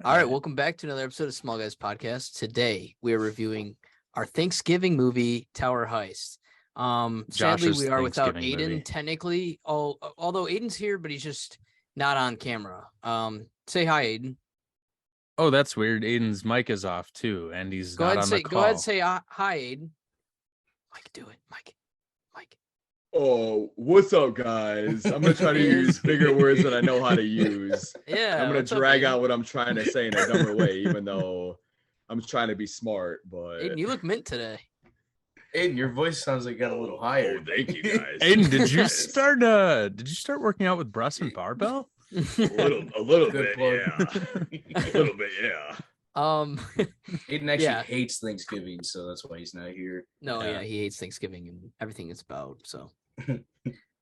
All right, welcome back to another episode of Small Guys Podcast. Today we are reviewing our Thanksgiving movie, Tower Heist. Sadly, Josh's we are without Thanksgiving Aiden. movie. Technically, although Aiden's here, but he's just not on camera. Say hi, Aiden. Oh, that's weird. Aiden's mic is off too, and he's Go not ahead, on the call. Go ahead, and say hi, Aiden. Mike, do it, Mike. Oh, what's up, guys? I'm gonna try to use bigger words that I know how to use. Yeah, I'm gonna drag out what I'm trying to say in a dumber way, even though I'm trying to be smart. But Aiden, you look mint today. Aiden, your voice sounds like it got a little higher. Oh, thank you, guys. Aiden, did you start working out with breast and barbell? a little bit, plug. yeah. A little bit, yeah. Aiden actually hates Thanksgiving, so that's why he's not here. No, yeah, he hates Thanksgiving and everything it's about. So,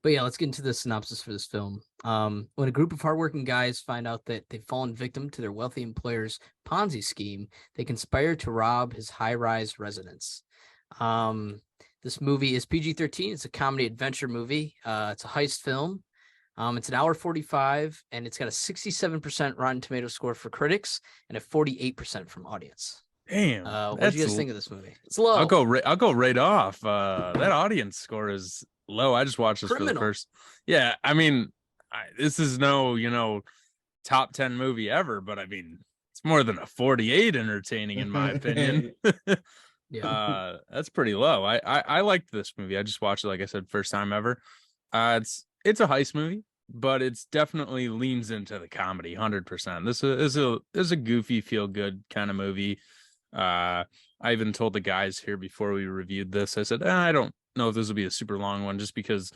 but yeah, let's get into the synopsis for this film. When a group of hardworking guys find out that they've fallen victim to their wealthy employer's Ponzi scheme, they conspire to rob his high-rise residence. This movie is PG-13. It's a comedy adventure movie. It's a heist film. It's an hour 45, and it's got a 67% Rotten Tomato score for critics and a 48% from audience. Damn. What do you guys think of this movie? It's low. I'll go right off. That audience score is low. I just watched this for the first. Yeah, I mean, this is no, top 10 movie ever, but I mean, it's more than a 48 entertaining in my opinion. Yeah. That's pretty low. I liked this movie. I just watched it, like I said, first time ever. It's a heist movie, but it's definitely leans into the comedy 100%. This is a goofy, feel good kind of movie. I even told the guys here before we reviewed this, I said, I don't know if this will be a super long one, just because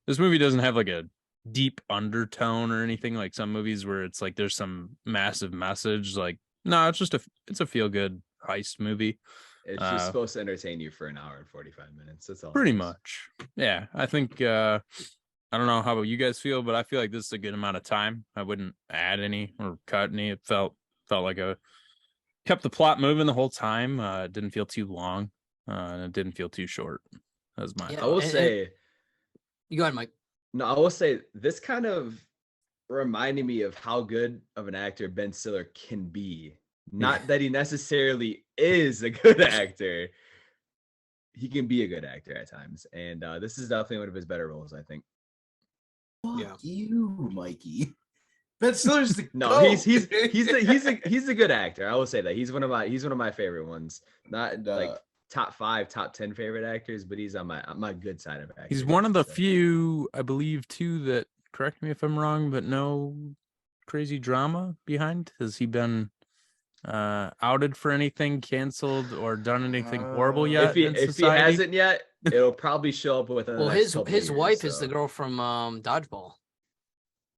this movie doesn't have like a deep undertone or anything like some movies where it's like there's some massive message. Like, no, it's a feel good heist movie. It's just supposed to entertain you for an hour and 45 minutes. That's all. Pretty much. Yeah. I think I don't know how about you guys feel, but I feel like this is a good amount of time. I wouldn't add any or cut any. It felt like kept the plot moving the whole time. It didn't feel too long, and it didn't feel too short. That was my. I will say. You go ahead, Mike. No, I will say this kind of reminded me of how good of an actor Ben Stiller can be. Not that he necessarily is a good actor. He can be a good actor at times, and this is definitely one of his better roles, I think. Fuck you, Mikey. Ben Stiller's the he's a good actor. I will say that he's one of my favorite ones. Not like top 5, top 10 favorite actors, but he's on my good side of actors. He's one of the few, I believe, too, that, correct me if I'm wrong, but no crazy drama behind. Has he been outed for anything, canceled, or done anything horrible yet? If he hasn't yet, it'll probably show up with his wife is the girl from Dodgeball.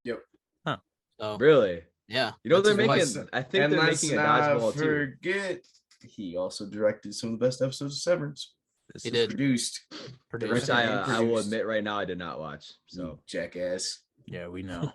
Yep. Huh. So, really? Yeah. You know they're making. I think they're making a Dodgeball too. He also directed some of the best episodes of Severance. He did. Produced. Which I will admit right now I did not watch. So jackass. Yeah, we know.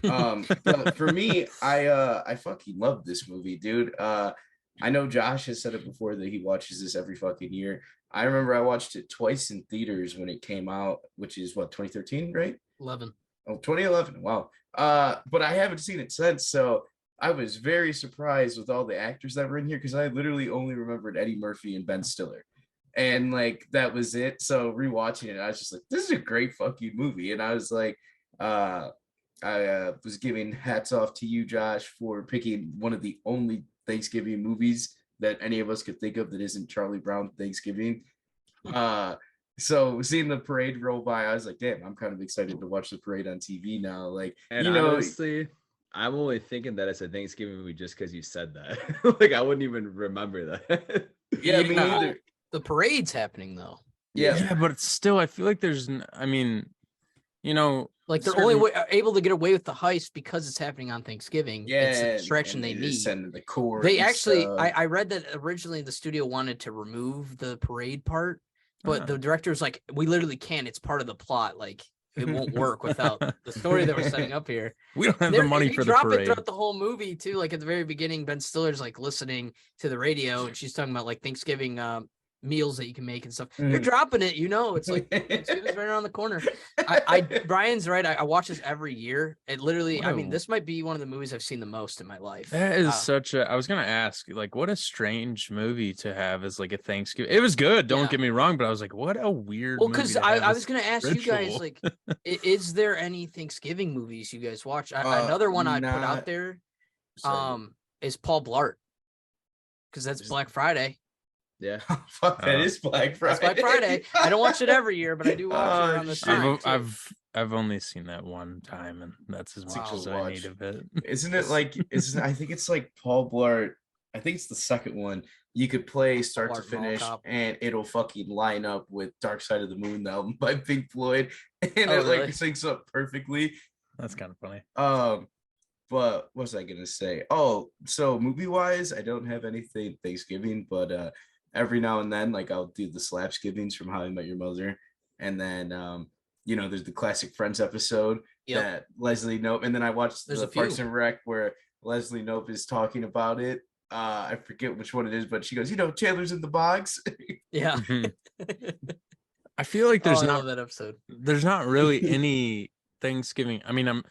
But for me, I fucking love this movie, dude. I know Josh has said it before that he watches this every fucking year. I remember I watched it twice in theaters when it came out, which is 2013, right? 11. Oh, 2011. Wow. But I haven't seen it since, so I was very surprised with all the actors that were in here, because I literally only remembered Eddie Murphy and Ben Stiller. And like that was it. So rewatching it, I was just like, this is a great fucking movie. And I was like, I was giving hats off to you, Josh, for picking one of the only Thanksgiving movies that any of us could think of that isn't Charlie Brown Thanksgiving. So seeing the parade roll by, I was like, damn, I'm kind of excited to watch the parade on TV now. Like, and honestly, I'm only thinking that it's a Thanksgiving movie just because you said that. Like, I wouldn't even remember that. Yeah, me neither. The parade's happening though. Yeah, but it's still, I feel like there's, I mean, like they're only able to get away with the heist because it's happening on Thanksgiving. Yeah, it's a distraction they need. Send the core. They actually, I read that originally the studio wanted to remove the parade part, but the director's like, we literally can't. It's part of the plot. Like, it won't work without the story that we're setting up here. We don't have the money for the parade. It throughout the whole movie too. Like at the very beginning, Ben Stiller's like listening to the radio, and she's talking about like Thanksgiving meals that you can make and stuff. You're dropping it, it's like it's right around the corner. Brian's right. I watch this every year. It literally, this might be one of the movies I've seen the most in my life. That is I was gonna ask, like, what a strange movie to have as like a Thanksgiving. It was good, don't get me wrong, but I was like, what a weird movie. Well, because I was gonna ask you guys, like, is there any Thanksgiving movies you guys watch? Another one I'd put out there is Paul Blart. Because that's Black Friday. Yeah. Fuck, that is Black Friday. That's Black Friday. I don't watch it every year, but I do watch it around this time. I've only seen that one time, and that's as much as I need of it. Isn't it like? I think it's like Paul Blart. I think it's the second one. You could play start to finish, and it'll fucking line up with "Dark Side of the Moon" album by Pink Floyd, and it really? like syncs up perfectly. That's kind of funny. But what was I gonna say? Oh, so movie wise, I don't have anything Thanksgiving, but every now and then, like I'll do the Slapsgivings from How I Met Your Mother, and then there's the classic Friends episode that Leslie Knope, and then I watched the Parks and Rec where Leslie Knope is talking about it. I forget which one it is, but she goes, Chandler's in the box. Yeah. I feel like there's not that episode. There's not really any Thanksgiving. I mean, I'm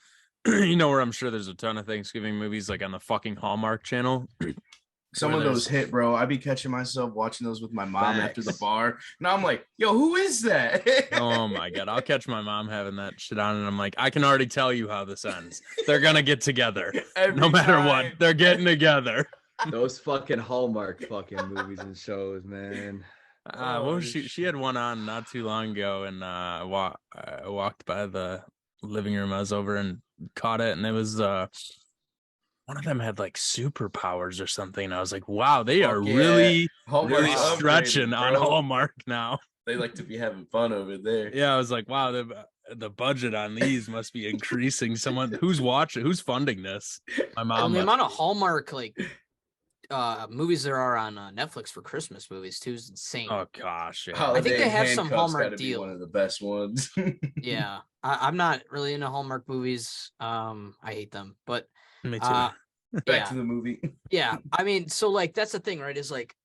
where I'm sure there's a ton of Thanksgiving movies like on the fucking Hallmark Channel. Some of those hit, bro. I be catching myself watching those with my mom after the bar. Now I'm like, yo, who is that? Oh my God. I'll catch my mom having that shit on, and I'm like, I can already tell you how this ends. They're gonna get together. No matter what. They're getting together. Those fucking Hallmark fucking movies and shows, man. What was she had one on not too long ago, and I walked by the living room. I was over and caught it, and it was one of them had like superpowers or something. I was like, wow, they are really stretching on Hallmark now. They like to be having fun over there. Yeah, I was like, wow, the budget on these must be increasing. Someone who's funding this? My mom. And the amount of Hallmark movies there are on Netflix for Christmas movies too is insane. Oh gosh, yeah. I think they have some Hallmark deal. One of the best ones. Yeah, I'm not really into Hallmark movies. I hate them, but me too. Back to the movie. Yeah, I mean, so like that's the thing, right? Is like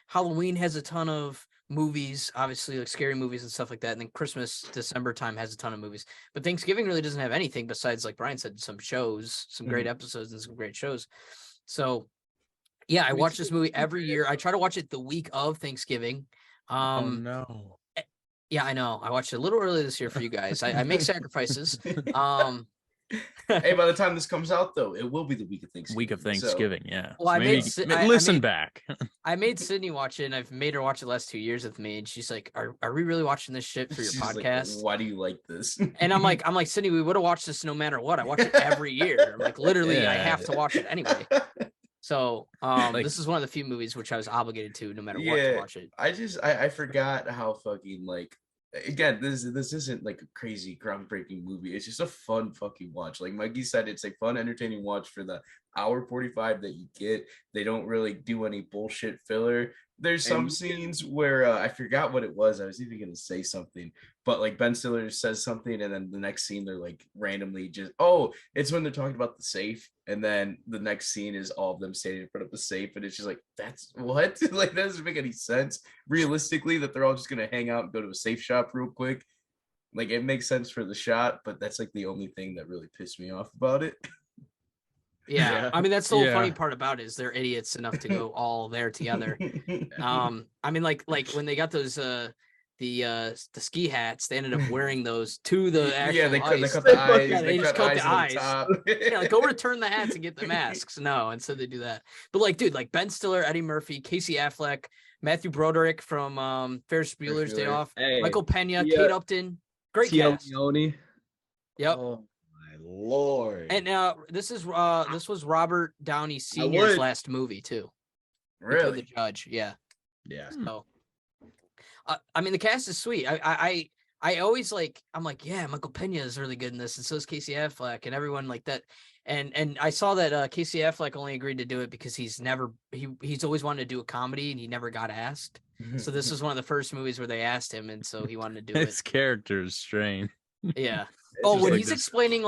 Halloween has a ton of movies, obviously like scary movies and stuff like that, and then Christmas, December time has a ton of movies. But Thanksgiving really doesn't have anything besides, like Brian said, some shows, some great episodes and some great shows. So yeah, I watch this movie every year. I try to watch it the week of Thanksgiving. Oh no. Yeah, I know. I watched it a little early this year for you guys. I make sacrifices. Hey, by the time this comes out, though, it will be the week of Thanksgiving. Week of Thanksgiving, yeah. Well, so listen back. I made Sydney watch it, and I've made her watch it the last 2 years with me, and she's like, "Are we really watching this shit for your podcast? Like, why do you like this?" And I'm like, Sydney, we would have watched this no matter what. I watch it every year. I'm like, literally, I have to watch it anyway. So this is one of the few movies which I was obligated to, no matter what, to watch it. I forgot how fucking like. Again, this isn't like a crazy groundbreaking movie. It's just a fun fucking watch. Like Mikey said, it's a fun, entertaining watch for the hour 45 that you get. They don't really do any bullshit filler. There's some scenes where I forgot what it was. I was even gonna say something, but like Ben Stiller says something, and then the next scene they're like randomly it's when they're talking about the safe, and then the next scene is all of them standing in front of the safe, and it's just like, that's what? Like, that doesn't make any sense realistically that they're all just gonna hang out and go to a safe shop real quick. Like, it makes sense for the shot, but that's like the only thing that really pissed me off about it. Yeah, I mean, that's the whole funny part about it, is they're idiots enough to go all there together. I mean, like when they got those the ski hats, they ended up wearing those to the actual they ice. cut the eyes. Yeah, they just cut the eyes. The Yeah, like, go return the hats and get the masks. No, and so they do that. But like, dude, like Ben Stiller, Eddie Murphy, Casey Affleck, Matthew Broderick from Ferris Bueller's Day Off, Michael Pena, Kate Upton, great cast. Leone. Yep. Oh my lord. And this was Robert Downey Sr.'s last movie too. Really? The judge, yeah. Yeah. So, I mean, the cast is sweet. I always I'm like, yeah, Michael Pena is really good in this, and so is Casey Affleck, and everyone like that. And I saw that Casey Affleck only agreed to do it because he's always wanted to do a comedy, and he never got asked. So this was one of the first movies where they asked him, and so he wanted to do it. His character is strange. Yeah. When he's explaining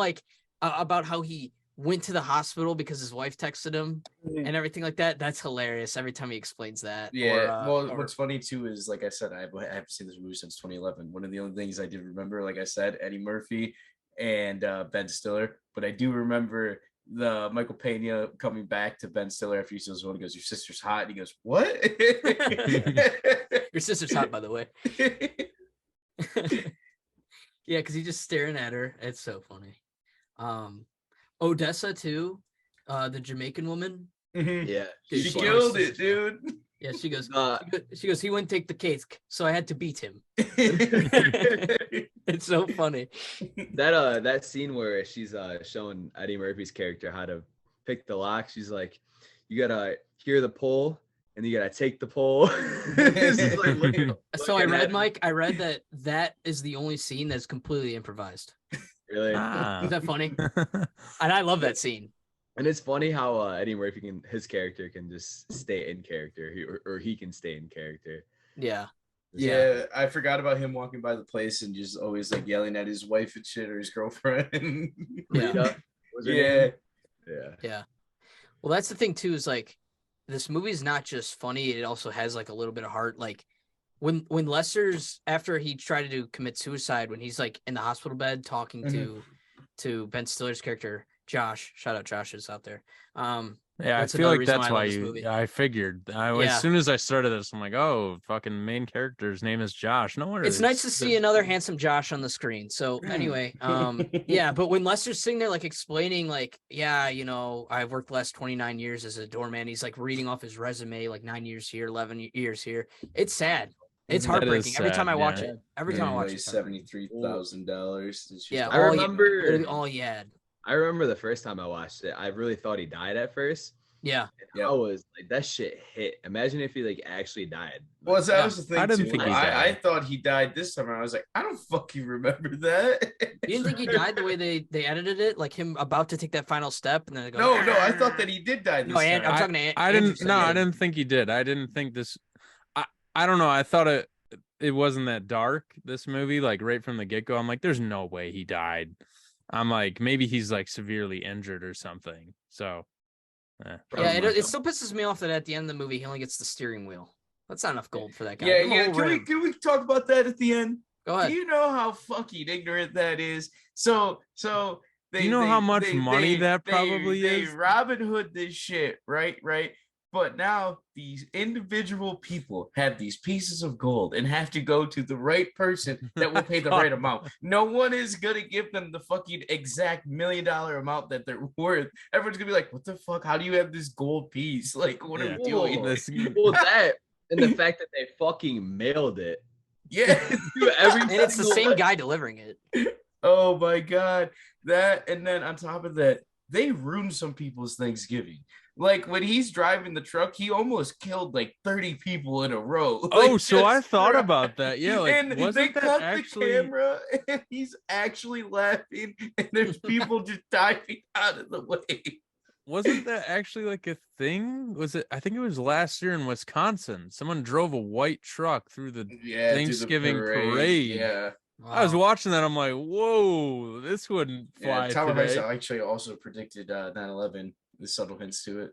about how he went to the hospital because his wife texted him and everything like that. That's hilarious every time he explains that. Yeah. What's funny too is, like I said, I haven't seen this movie since 2011. One of the only things I did remember, like I said, Eddie Murphy and Ben Stiller. But I do remember the Michael Pena coming back to Ben Stiller after he sees one. He goes, "Your sister's hot." And he goes, "What?" Your sister's hot, by the way. Yeah, because he's just staring at her. It's so funny. Odessa too, the Jamaican woman. Yeah, Dude, she killed it, dude. Yeah, she goes. She goes. He wouldn't take the case, so I had to beat him. It's so funny. That scene where she's showing Eddie Murphy's character how to pick the lock. She's like, "You gotta hear the pull, and you gotta take the pull." So I read, Mike. I read that is the only scene that's completely improvised. Really? Is that funny? And I love that scene. And it's funny how Eddie Murphy his character can just stay in character, or he can stay in character. Yeah. Yeah, I forgot about him walking by the place and just always like yelling at his wife and shit, or his girlfriend. Yeah. Yeah. Well, that's the thing too, is like this movie is not just funny, it also has like a little bit of heart. Like when Lester's, after he tried to commit suicide, when he's like in the hospital bed talking to Ben Stiller's character Josh, shout out Josh is out there. Yeah, I feel like that's why I figured. As soon as I started this, I'm like, oh, fucking main character's name is Josh. No wonder. It's nice to see another handsome Josh on the screen. So anyway, yeah, but when Lester's sitting there like explaining, like, yeah, you know, I've worked the last 29 years as a doorman. He's like reading off his resume, like 9 years here, 11 years here. It's sad. It's heartbreaking every time I watch it. Every time I watch it. $73,000. Yeah, I remember all he had. I remember the first time I watched it, I really thought he died at first. Yeah. And I was like, that shit hit. Imagine if he like actually died. Well, that was the thing. I didn't too. think he died. I thought he died this time, and I was like, I don't fucking remember that. You didn't think he died the way they edited it, like him about to take that final step, and then they go. No, I thought that he did die this time. I'm talking to I didn't. No, I didn't think he did. I didn't think this. I don't know. I thought it wasn't that dark. This movie, like right from the get go, I'm like, there's no way he died. I'm like, maybe he's like severely injured or something. So, yeah, it still pisses me off that at the end of the movie he only gets the steering wheel. That's not enough gold for that guy. Yeah. Can we talk about that at the end? Go ahead. Do you know how fucking ignorant that is? So they, you know how much money that probably is. They Robin Hood this shit, right? But now these individual people have these pieces of gold and have to go to the right person that will pay the right amount. No one is gonna give them the fucking exact $1 million amount that they're worth. Everyone's gonna be like, "What the fuck? How do you have this gold piece? Like, what are we doing?" Well, that and the fact that they fucking mailed it. Yeah, and it's the same guy delivering it. Oh my god, that, and then on top of that, they ruined some people's Thanksgiving. Like when he's driving the truck, he almost killed like 30 people in a row. Oh, so I thought about that. Yeah, like and they cut the camera, and he's actually laughing, and there's people just diving out of the way. Wasn't that actually like a thing? Was it? I think it was last year in Wisconsin. Someone drove a white truck through the Thanksgiving parade. Yeah. Wow. I was watching that. I'm like, whoa, this wouldn't fly Tyler today. Heist actually also predicted 9/11. The subtle hints to it.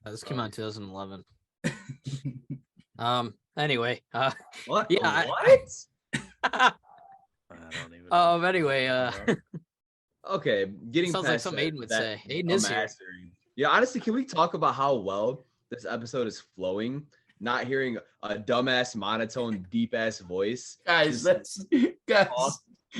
This came out in 2011. Anyway. What? Yeah. What? I don't even know. Anyway. Okay, getting Sounds like something Aiden would say. Aiden is here. Yeah, honestly, can we talk about how well this episode is flowing? Not hearing a dumbass, monotone, deep ass voice, guys.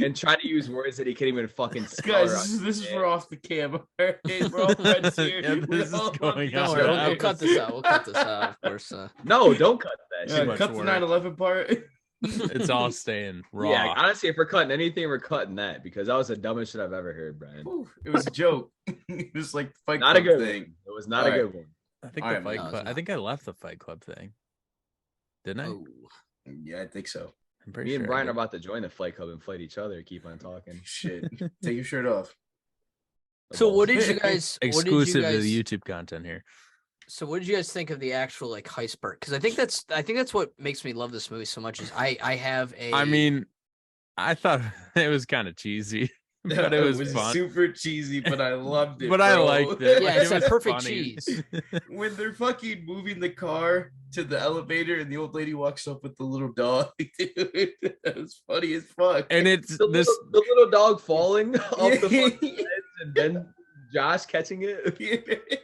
And try to use words that he can't even fucking spell. Guys, this is for off the camera. We're all friends here. This is going on. We'll cut this out. Of course. No, don't cut that. Cut the 9/11 part. It's all staying raw. Yeah, honestly, if we're cutting anything, we're cutting that because that was the dumbest shit I've ever heard, Brian. It was a joke. It was like the Fight Not Club a good thing. One. It was not a good one. I think the Fight Club. I think I left the Fight Club thing. Didn't I? Oh. Yeah, I think so. I'm pretty Me and sure Brian are about to join the Fight Club and fight each other. Keep on talking. Shit. Take your shirt off. So what did you guys exclusive to the YouTube content here? So what did you guys think of the actual like heist part? Because I think that's what makes me love this movie so much is I have a. I mean, I thought it was kind of cheesy. but it was fun. Super cheesy, but I loved it. But bro. I liked it. Yeah, Like, it's it that was perfect funny. cheese. When they're fucking moving the car to the elevator and the old lady walks up with the little dog, dude, that was funny as fuck. And it's The this. little dog falling off the fucking ledge and then Josh catching it.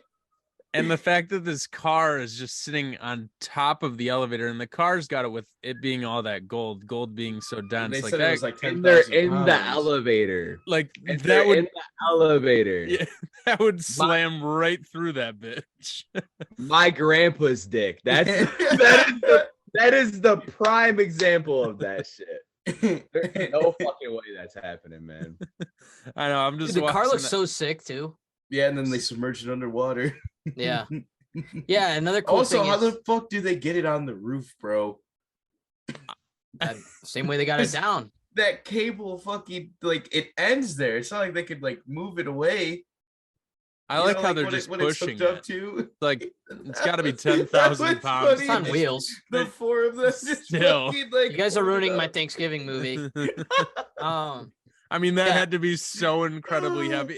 And the fact that this car is just sitting on top of the elevator, and the car's got it with it being all that gold being so dense. They like said that, it was like 10,000 And they're in the pounds. elevator. like And that they're would in the elevator. yeah, that would slam right through that bitch. My grandpa's dick. That is the prime example of that shit. There's no fucking way that's happening, man. I know. I'm Dude, just the car watching looks that- so sick too. Yeah, and then they submerged it underwater. Yeah. Yeah, another cool Also, thing how is the fuck do they get it on the roof, bro? same way they got it down. That cable fucking like it ends there. It's not like they could like move it away. I You like know, how they're what just what it's pushing hooked up it. to. Like it's got to be That 10,000 was pounds. funny. It's on wheels. The four of them just Still. fucking, like, You guys are hold it ruining my up. Thanksgiving movie. I mean, that Yeah. had to be so incredibly heavy.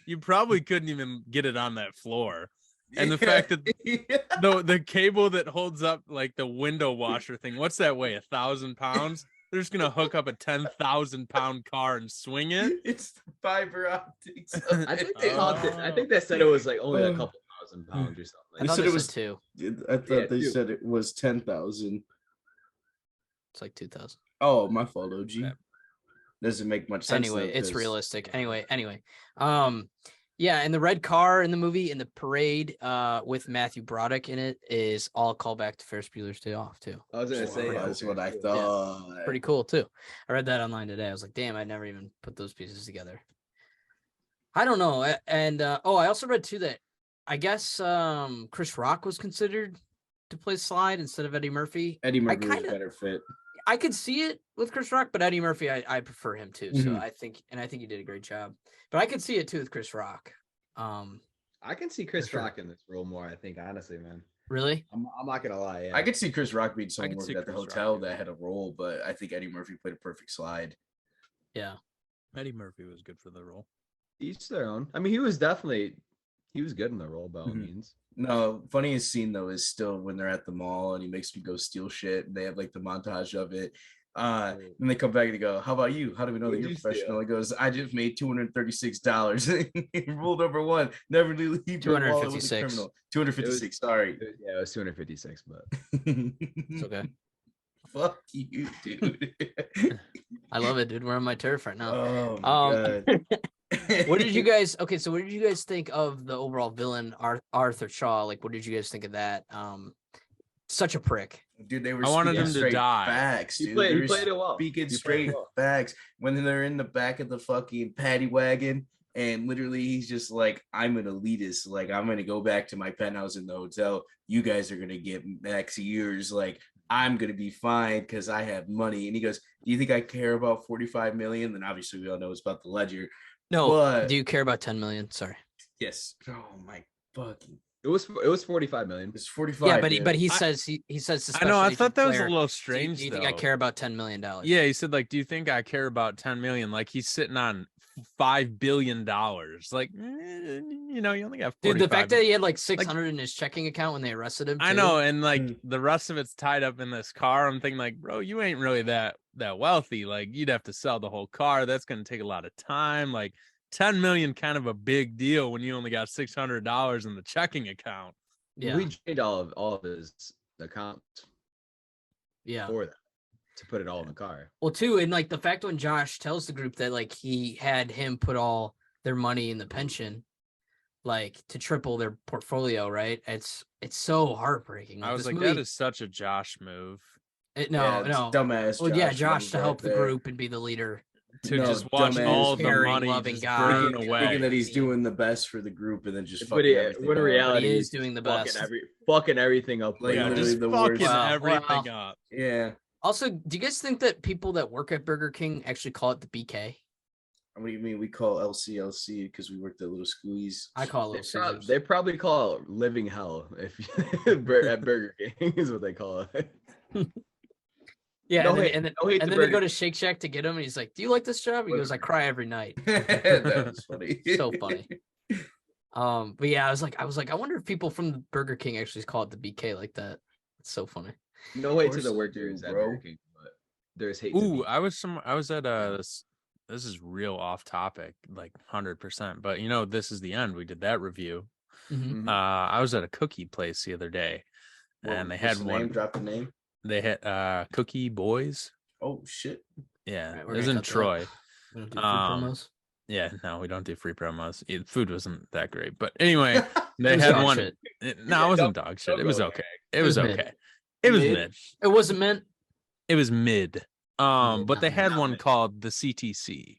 You probably couldn't even get it on that floor. And the fact that the cable that holds up like the window washer thing, what's that weigh? 1,000 pounds? They're just gonna hook up a 10,000 pound car and swing it. It's the fiber optics. I think they talked it. I think they said it was like only a couple thousand pounds or something. I They thought said they it was said two. I thought Yeah, they two. said it was 10,000. It's like 2,000. Oh, my fault, OG. Yeah. Doesn't make much sense. Anyway, though, it's 'cause- realistic. Anyway. Yeah, and the red car in the movie in the parade with Matthew Broderick in it is all callback to Ferris Bueller's Day Off too. I was gonna say That's what I thought. Pretty cool too. I read that online today. I was like, damn, I never even put those pieces together. I don't know. And I also read too that I guess Chris Rock was considered to play Slide instead of Eddie Murphy. Eddie Murphy was kinda- better fit. I could see it with Chris Rock, but Eddie Murphy, I prefer him too. So Mhm. I think he did a great job. But I could see it too with Chris Rock. I can see Chris For sure. Rock in this role more. I think honestly, man. Really? I'm not gonna lie. Yeah. I could see Chris Rock being I someone could working see at the Chris Rock, hotel yeah. that had a role, but I think Eddie Murphy played a perfect Slide. Yeah. Eddie Murphy was good for the role. Each their own. I mean, he was good in the role by all Mhm. means. No, funniest scene though is still when they're at the mall and he makes me go steal shit. And they have like the montage of it. And they come back and they go, "How about you? How do we know that What'd you're you steal?" professional?" He goes, "I just made $236." Rule number one: never leave your wallet with a 256. criminal. 256. Sorry. Yeah, it was 256, but It's okay. Fuck you, dude. I love it, dude. We're on my turf right now. Oh my god. What did you guys think of the overall villain, Arthur Shaw? Like, what did you guys think of that? Such a prick. Dude, they were I wanted speaking him to straight die. facts, he dude. played, They he were played it well. speaking He played straight it well. facts when they're in the back of the fucking paddy wagon and literally he's just like, "I'm an elitist, like I'm gonna go back to my penthouse in the hotel, you guys are gonna get max years, like I'm gonna be fine because I have money." And he goes, "Do you think I care about 45 million?" Then obviously we all know it's about the ledger. No, But- do you care about 10 million? Sorry. Yes. Oh my fucking, It was 45 million. it's 45. Yeah, but he dude. says he says to I know. I special thought that agent was a Claire, little "Do strange. you think I though. care about $10 million?" Yeah, he said like, "Do you think I care about 10 million?" Like he's sitting on $5 billion. Like, you only got 45. Dude, the fact that he had like 600 in his checking account when they arrested him. I too. know, and like Mm. the rest of it's tied up in this car. I'm thinking like, bro, you ain't really that wealthy. Like you'd have to sell the whole car. That's gonna take a lot of time. Like 10 million, kind of a big deal when you only got $600 in the checking account. Yeah, We drained all of his accounts yeah. for that to put it all in the car. Well, too, and like the fact when Josh tells the group that like he had him put all their money in the pension, like to triple their portfolio, right? It's so heartbreaking. I was this like, movie- that is such a Josh move no, it's no. dumbass. Well, yeah, Josh Josh move to right help the there. group and be the leader. to No, just watch dumbass. all the Caring, money loving just guy. burn Thinking away. that he's doing the best for the group and then just But fucking he, everything when in up. reality, He is he's doing the fucking best. fucking everything up. Like, Yeah, literally just the fucking worst. everything Well, up. Yeah. Also, do you guys think that people that work at Burger King actually call it the BK? What do you mean? We call LCLC because we worked at Little Squeeze. I call They, it Caesars. they probably call it living hell if at Burger King is what they call it. Yeah, No and then, hate- and then, no hate and to then they Burger go to King. Shake Shack to get him, and he's like, "Do you like this job?" He goes, "I cry every night." That was funny. So funny. But yeah, I was like, I wonder if people from the Burger King actually call it the BK like that. It's so funny. No hate to course the they workers do, at bro. Burger King, but there's hate. to Ooh, me. I was at this is real off topic, like 100%. But you know, This Is the End. We did that review. Mhm. I was at a cookie place the other day, and they had What's the one. name? Drop the name. They had Cookie Boys. Oh shit. Yeah, Alright, it we're was gonna in cut that. Troy. We don't do free Um, promos. Yeah, no, we don't do free promos. Food wasn't that great, but anyway, they It was had dog one. shit. No, it wasn't Don't- dog shit. don't It was go okay. there. It was mid. okay. It was Mid? mid. It wasn't meant. It was mid. Mid, But not they mid. had Not one mid. called the CTC,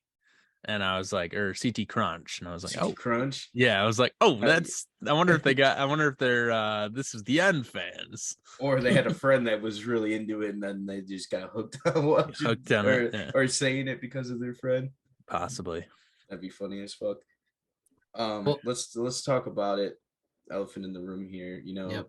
and I was like, or CT Crunch, and I was like, CT oh, Crunch. yeah. I was like, oh, yeah. that's. I wonder if they got. I wonder if they're This Is the End fans. Or they had a friend that was really into it, and then they just got hooked on watching Hooked on or, it, yeah. or saying it because of their friend. Possibly. That'd be funny as fuck. Well- Let's talk about it. Elephant in the room here. You know, Yep.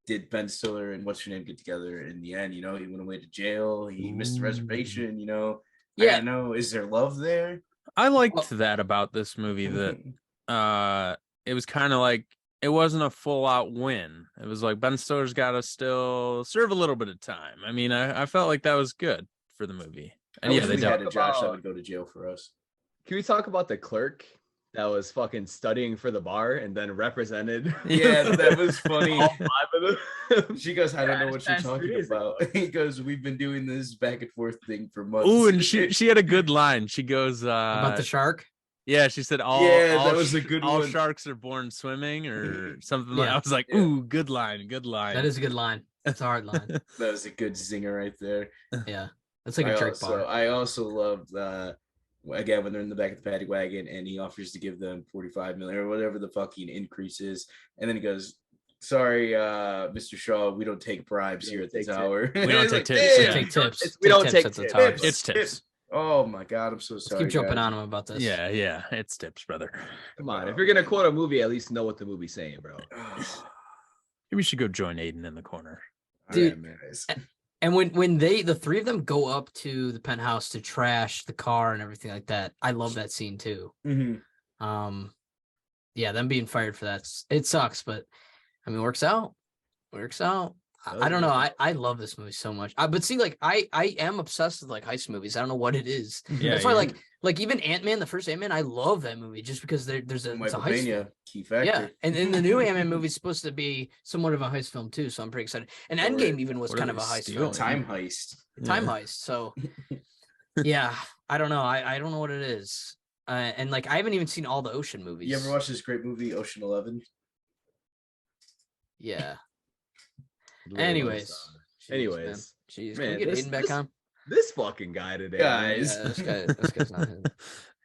did Ben Stiller and what's your name get together in the end? You know, he went away to jail. He missed the Ooh. reservation. You know, Yeah. I know. Is there love there? I liked Well- that about this movie that it was kind of like it wasn't a full out win. It was like Ben Stiller's got to still serve a little bit of time. I mean, I felt like that was good for the movie. And I yeah, wish they we had definitely. a Josh that about- would go to jail for us. Can we talk about the clerk that was fucking studying for the bar and then represented? Yeah, that was funny. all 5 of them. She goes, I don't know Yeah, what you're that's talking crazy. about. He goes, we've been doing this back and forth thing for months. Ooh, and she had a good line. She goes, About the shark. yeah, she said all Yeah, all that was a good all one. sharks are born swimming or something like Yeah. I was like, Yeah. ooh, good line, good line. That is a good line. That's a hard line. That was a good zinger right there. Yeah, that's like a jerk bar. I also loved again when they're in the back of the paddy wagon and he offers to give them 45 million or whatever the fucking increase is, and then he goes, "Sorry, Mr. Shaw, we don't take bribes We here don't at the take tips. tower. We don't It's take like, tips, damn. yeah. Take tips. we don't take at the tips. Tower. It's tips. Oh my god, I'm so Let's sorry. keep jumping guys. on him about this. Yeah, it's tips, brother. Come on, if you're gonna quote a movie, at least know what the movie's saying, bro. Maybe we should go join Aiden in the corner. Dude, All right, guys. And when the three of them go up to the penthouse to trash the car and everything like that, I love that scene too. Mhm. Yeah, them being fired for that, it sucks, but I mean, works out. I don't know. I love this movie so much. But see, like I am obsessed with like heist movies. I don't know what it is. Yeah, That's why you- like even Ant-Man, the first Ant-Man, I love that movie just because there's a, it's a Michael heist Pena, film. key factor. Yeah, and the new Ant-Man movie is supposed to be somewhat of a heist film too, so I'm pretty excited. And Or Endgame even was what kind are of a they heist stealing? film. Time heist. Time Yeah. heist. So yeah, I don't know. I don't know what it is. And like I haven't even seen all the ocean movies. You ever watch this great movie, Ocean 11? Yeah. Really Anyways. was, Jeez, anyways, man. Jeez, man, can we get this- Aiden back this- on? this fucking guy today, Guys. man. Yeah, this guy's not him.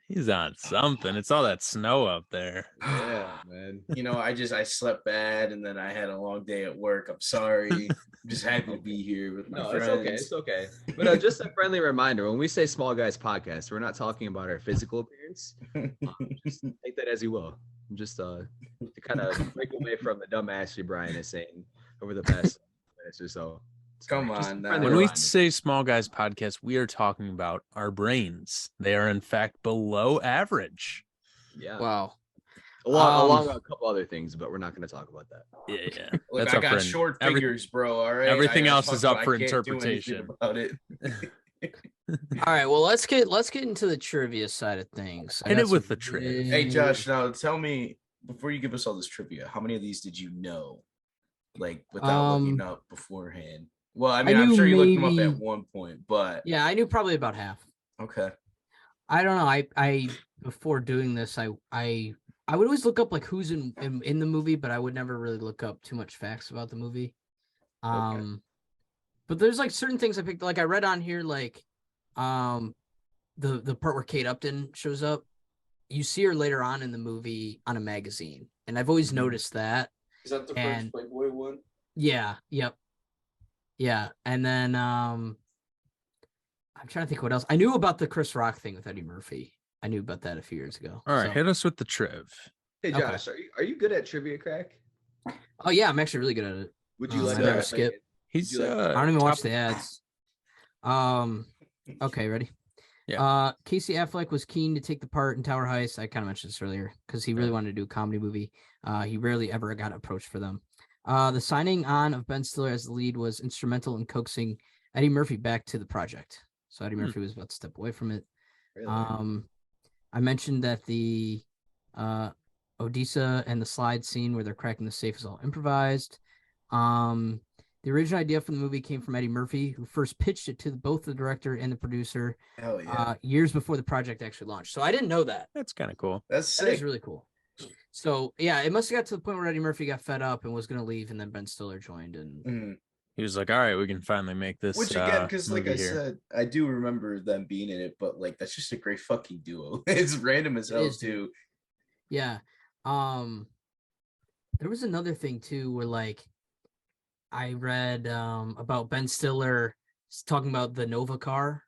He's on something. It's all that snow up there. Yeah, man. You know, I slept bad and then I had a long day at work. I'm sorry. I'm just happy to be here with my No, friends. it's okay. It's okay. But just a friendly reminder: when we say "Small Guys Podcast," we're not talking about our physical appearance. Just take that as you will. Just to kind of break away from the dumbassery Brian is saying over the past minutes or so. Come Just a on now. friendly When we reminder. say Small Guys Podcast, we are talking about our brains. They are in fact below average. Yeah, Wow. along a couple other things, but we're not going to talk about that. Yeah. Look, That's I up got for short every- fingers, bro. All right. everything I else fuck is up with- for I can't do anything interpretation. about it. All right, well let's get into the trivia side of things. I Hit got it with some the triv. really- Hey, Josh, now tell me, before you give us all this trivia, how many of these did you know? Like, without looking up beforehand? Well, I mean, I'm knew sure you looked them up maybe- at one point, but Yeah, I knew probably about half. okay. I don't know. I before doing this, I would always look up like who's in the movie, but I would never really look up too much facts about the movie. But there's like certain things I picked. Like I read on here, like the part where Kate Upton shows up. You see her later on in the movie on a magazine, and I've always noticed that. Is that the And- Playboy one? Yeah. Yep. Yeah, and then I'm trying to think what else. I knew about the Chris Rock thing with Eddie Murphy. I knew about that a few years ago. All right, so- hit us with the triv. Hey, Okay. Josh, are you good at trivia, Crack? Oh yeah, I'm actually really good at it. Would you I like never to skip. like, He's you like- I don't even watch top- the ads. Okay, ready? Yeah. Casey Affleck was keen to take the part in Tower Heist. I kind of mentioned this earlier because he really wanted to do a comedy movie. He rarely ever got approached for them. The signing on of Ben Stiller as the lead was instrumental in coaxing Eddie Murphy back to the project. So Eddie Murphy was about to step away from it. Really? I mentioned that the Odessa and the slide scene where they're cracking the safe is all improvised. The original idea for the movie came from Eddie Murphy, who first pitched it to both the director and the producer Hell yeah. years before the project actually launched. So I didn't know that. That's kind of cool. That's sick. That is really cool. So yeah, it must have got to the point where Eddie Murphy got fed up and was going to leave, and then Ben Stiller joined, and he was like, "All right, we can finally make this." Which again, because like I here. said, I do remember them being in it, but like that's just a great fucking duo. It's random as hell too. Yeah. There was another thing too where like I read about Ben Stiller talking about the Nova car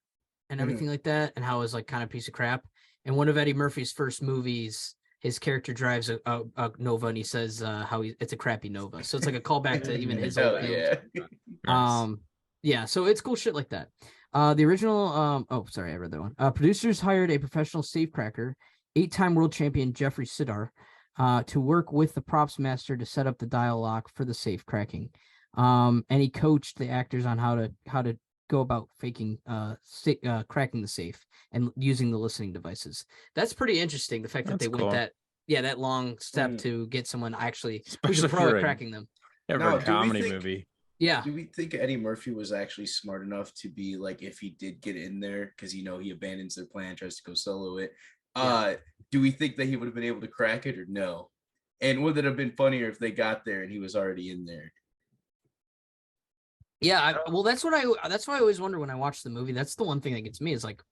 and everything like that, and how it was like kind of piece of crap. And one of Eddie Murphy's first movies, his character drives a Nova, and he says how it's a crappy Nova. So it's like a callback to even his old films. Yeah, so it's cool shit like that. The original, sorry, I read that one. Producers hired a professional safecracker, 8-time world champion Jeffrey Sidar, to work with the props master to set up the dial lock for the safe cracking. And he coached the actors on how to go about faking cracking the safe and using the listening devices. That's pretty interesting. The fact that they went that long step to get someone actually who's a pro at cracking them. Yeah, comedy movie. Yeah. Do we think Eddie Murphy was actually smart enough to be like, if he did get in there, because he abandons their plan, tries to go solo it. Do we think that he would have been able to crack it or no? And would it have been funnier if they got there and he was already in there? Yeah, that's what I always wonder when I watch the movie. That's the one thing that gets me is like,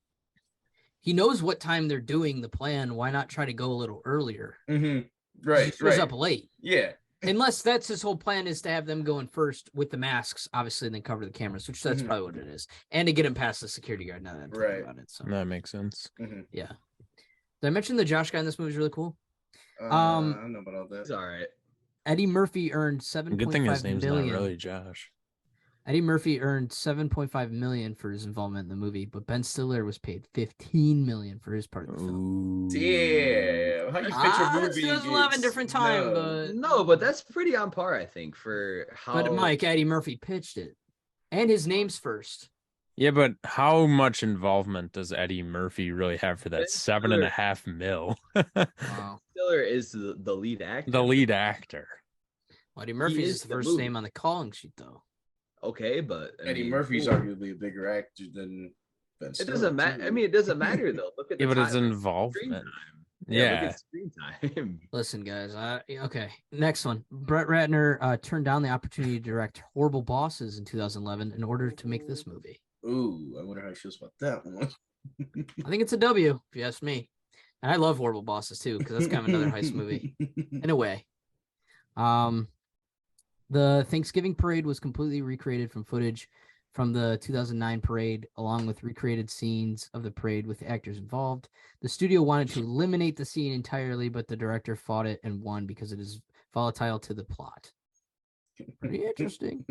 he knows what time they're doing the plan. Why not try to go a little earlier? Right. He shows up late. Yeah. Unless that's his whole plan is to have them go in first with the masks, obviously, and then cover the cameras, which that's probably what it is. And to get him past the security guard now that I'm thinking about it. So that makes sense. Yeah. Did I mention the Josh guy in this movie is really cool? I don't know about all that. It's all right. Eddie Murphy earned $7.5 million. Good thing his name's not really Josh. Eddie Murphy earned $7.5 million for his involvement in the movie, but Ben Stiller was paid $15 million for his part of the film. Damn, how you pitch a movie? 2011, different time, but that's pretty on par, I think, for how. But Mike, Eddie Murphy pitched it, and his name's first. Yeah, but how much involvement does Eddie Murphy really have for that $7.5 million? Wow. Stiller is the lead actor. The lead actor. Well, Eddie Murphy is the first name on the calling sheet, though. Okay, but Eddie Murphy's arguably a bigger actor than Ben Stiller. It doesn't matter. I mean, it doesn't matter though. Look at but it's involvement. Yeah, look at screen time. Listen, guys. Okay, next one. Brett Ratner turned down the opportunity to direct Horrible Bosses in 2011 in order to make this movie. Ooh, I wonder how he feels about that one. I think it's a W, if you ask me. And I love Horrible Bosses too, because that's kind of another heist movie in a way. The Thanksgiving parade was completely recreated from footage from the 2009 parade, along with recreated scenes of the parade with the actors involved. The studio wanted to eliminate the scene entirely, but the director fought it and won because it is volatile to the plot. Pretty interesting.